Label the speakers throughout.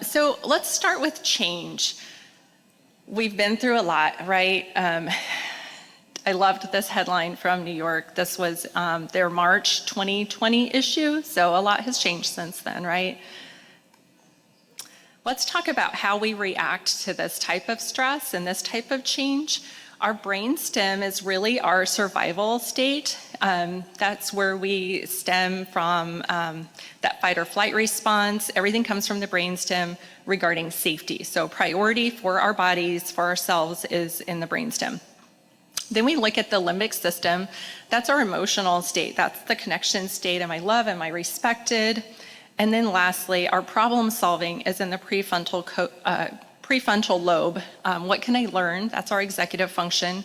Speaker 1: So let's start with change. We've been through a lot, right? I loved this headline from New York. This was their March 2020 issue, so a lot has changed since then, right? Let's talk about how we react to this type of stress and this type of change. Our brainstem is really our survival state. That's where we stem from that fight or flight response. Everything comes from the brainstem regarding safety. So priority for our bodies, for ourselves, is in the brainstem. Then we look at the limbic system. That's our emotional state. That's the connection state. Am I loved? Am I respected? And then lastly, our problem solving is in the prefrontal lobe. What can I learn? That's our executive function.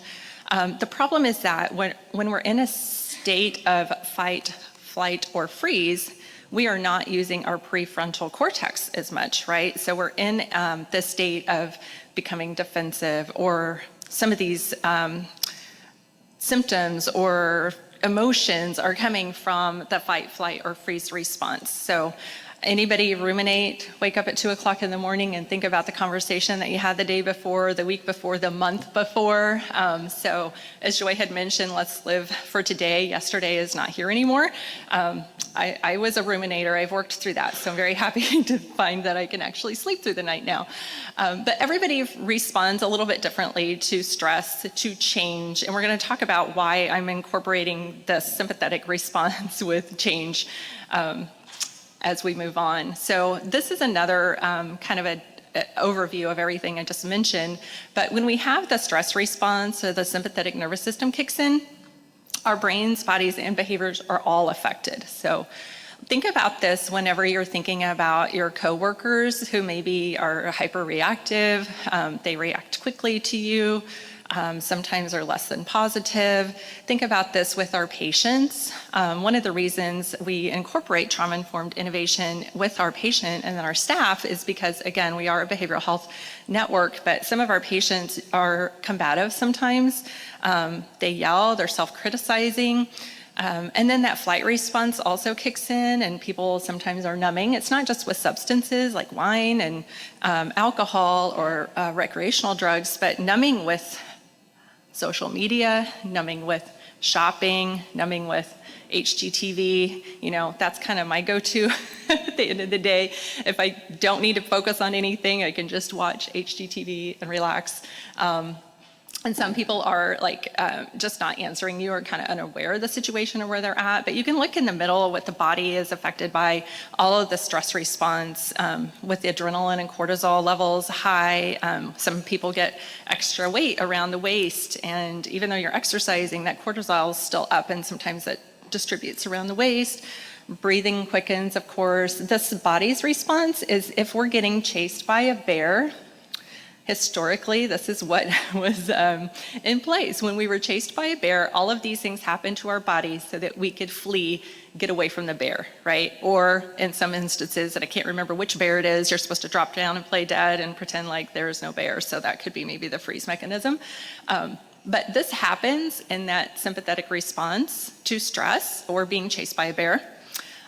Speaker 1: The problem is that when we're in a state of fight, flight, or freeze, we are not using our prefrontal cortex as much, right? So we're in this state of becoming defensive, or some of these symptoms or emotions are coming from the fight, flight, or freeze response. So anybody ruminate, wake up at 2 o'clock in the morning and think about the conversation that you had the day before, the week before, the month before? So as Joy had mentioned, let's live for today. Yesterday is not here anymore. I was a ruminator. I've worked through that, so I'm very happy to find that I can actually sleep through the night now. But everybody responds a little bit differently to stress, to change, and we're going to talk about why I'm incorporating the sympathetic response with change as we move on. So this is another kind of an overview of everything I just mentioned. But when we have the stress response, or the sympathetic nervous system kicks in, our brains, bodies, and behaviors are all affected. So think about this whenever you're thinking about your coworkers who maybe are hyper-reactive. They react quickly to you. Sometimes are less than positive. Think about this with our patients. One of the reasons we incorporate trauma-informed innovation with our patient and our staff is because, again, we are a behavioral health network, but some of our patients are combative sometimes. They yell, they're self-criticizing. And then that flight response also kicks in, and people sometimes are numbing. It's not just with substances like wine and alcohol or recreational drugs, but numbing with social media, numbing with shopping, numbing with HGTV. You know, that's kind of my go-to at the end of the day. If I don't need to focus on anything, I can just watch HGTV and relax. And some people are like just not answering you, or kind of unaware of the situation or where they're at. But you can look in the middle. What the body is affected by all of the stress response with the adrenaline and cortisol levels high. Some people get extra weight around the waist, and even though you're exercising, that cortisol is still up, and sometimes it distributes around the waist. Breathing quickens, of course. This body's response is if we're getting chased by a bear. Historically, this is what was in place. When we were chased by a bear, all of these things happened to our bodies so that we could flee, get away from the bear, right? Or in some instances, and I can't remember which bear it is, you're supposed to drop down and play dead and pretend like there is no bear. So that could be maybe the freeze mechanism. But this happens in that sympathetic response to stress or being chased by a bear.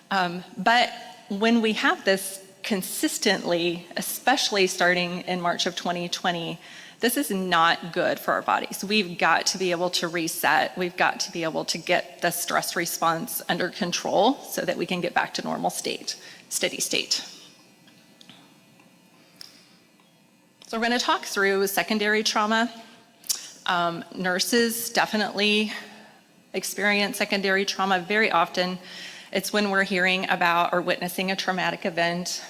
Speaker 1: But when we have this consistently, especially starting in March of 2020, this is not good for our bodies. We've got to be able to reset. We've got to be able to get the stress response under control so that we can get back to normal state, steady state. So we're going to talk through secondary trauma. Nurses definitely experience secondary trauma very often. It's when we're hearing about or witnessing a traumatic event.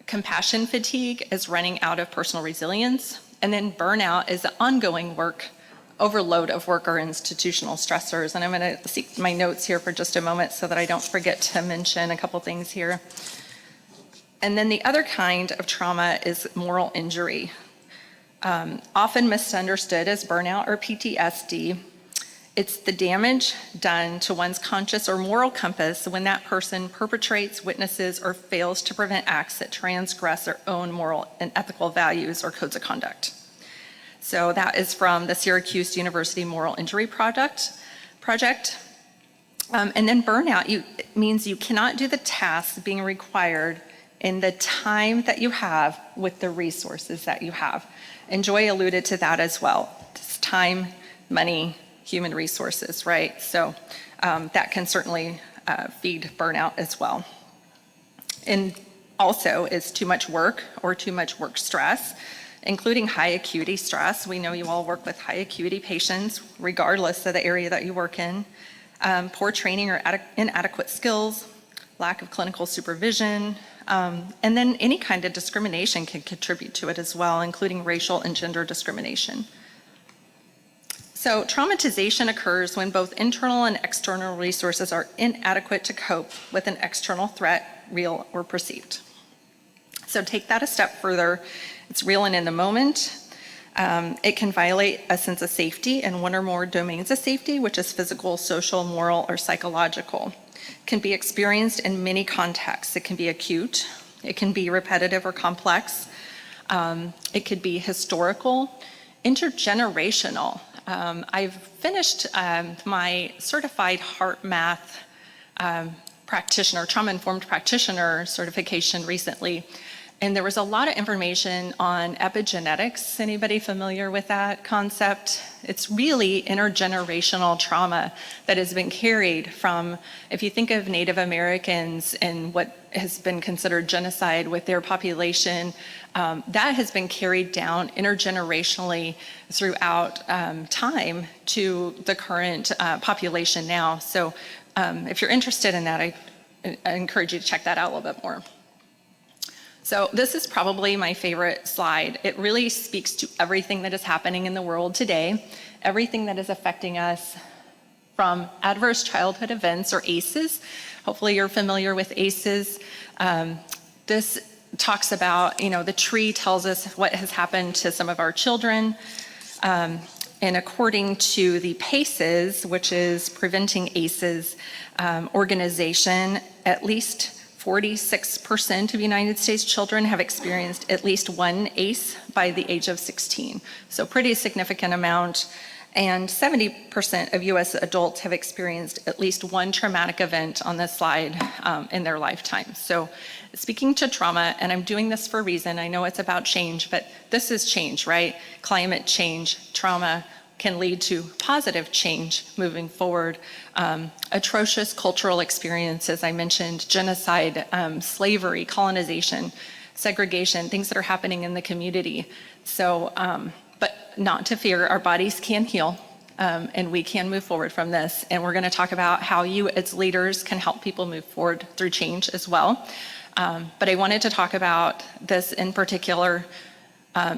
Speaker 1: Compassion fatigue is running out of personal resilience. And then burnout is the ongoing overload of work or institutional stressors. And I'm going to seek my notes here for just a moment so that I don't forget to mention a couple things here. And then the other kind of trauma is moral injury. Often misunderstood as burnout or PTSD. It's the damage done to one's conscious or moral compass when that person perpetrates, witnesses, or fails to prevent acts that transgress their own moral and ethical values or codes of conduct. So that is from the Syracuse University Moral Injury Project. And then burnout means you cannot do the tasks being required in the time that you have with the resources that you have. And Joy alluded to that as well. It's time, money, human resources, right? So that can certainly feed burnout as well. And also is too much work or too much work stress, including high acuity stress. We know you all work with high acuity patients, regardless of the area that you work in. Poor training or inadequate skills, lack of clinical supervision, and then any kind of discrimination can contribute to it as well, including racial and gender discrimination. So traumatization occurs when both internal and external resources are inadequate to cope with an external threat, real or perceived. So take that a step further. It's real and in the moment. It can violate a sense of safety in one or more domains of safety, which is physical, social, moral, or psychological. It can be experienced in many contexts. It can be acute. It can be repetitive or complex. It could be historical, intergenerational. I've finished my certified heart math practitioner, trauma-informed practitioner certification recently. And there was a lot of information on epigenetics. Anybody familiar with that concept? It's really intergenerational trauma that has been carried from, if you think of Native Americans and what has been considered genocide with their population, that has been carried down intergenerationally throughout time to the current population now. So if you're interested in that, I encourage you to check that out a little bit more. So this is probably my favorite slide. It really speaks to everything that is happening in the world today, everything that is affecting us from adverse childhood events, or ACEs. Hopefully you're familiar with ACEs. This talks about, the tree tells us what has happened to some of our children. And according to the PACEs, which is Preventing ACEs organization, at least 46% of United States children have experienced at least one ACE by the age of 16. So pretty significant amount. And 70% of US adults have experienced at least one traumatic event on this slide in their lifetime. So speaking to trauma, and I'm doing this for a reason, I know it's about change, but this is change, right? Climate change, trauma can lead to positive change moving forward. Atrocious cultural experiences, I mentioned, genocide, slavery, colonization, segregation, things that are happening in the community. So, but not to fear, our bodies can heal, and we can move forward from this. And we're gonna talk about how you as leaders can help people move forward through change as well. But I wanted to talk about this in particular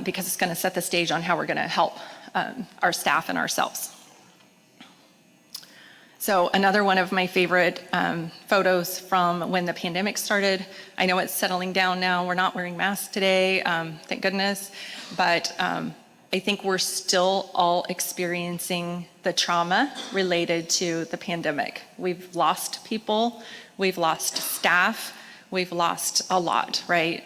Speaker 1: because it's gonna set the stage on how we're gonna help our staff and ourselves. So another one of my favorite photos from when the pandemic started. I know it's settling down now. We're not wearing masks today, thank goodness. But I think we're still all experiencing the trauma related to the pandemic. We've lost people, we've lost staff, we've lost a lot, right?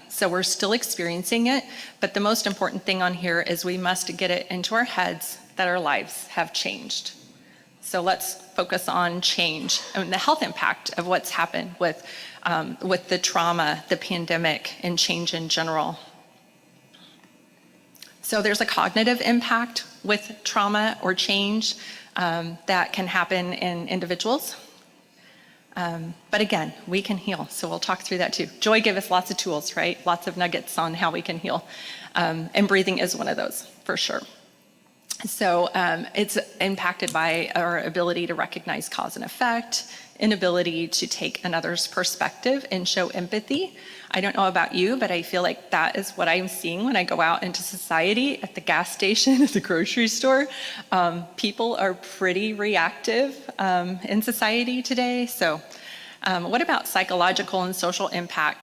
Speaker 1: So we're still experiencing it, but the most important thing on here is we must get it into our heads that our lives have changed. So let's focus on change and the health impact of what's happened with the trauma, the pandemic, and change in general. So there's a cognitive impact with trauma or change that can happen in individuals. But again, we can heal, so we'll talk through that too. Joy gave us lots of tools, right? Lots of nuggets on how we can heal. And breathing is one of those, for sure. So it's impacted by our ability to recognize cause and effect, inability to take another's perspective and show empathy. I don't know about you, but I feel like that is what I'm seeing when I go out into society, at the gas station, at the grocery store. People are pretty reactive in society today. So what about psychological and social impact?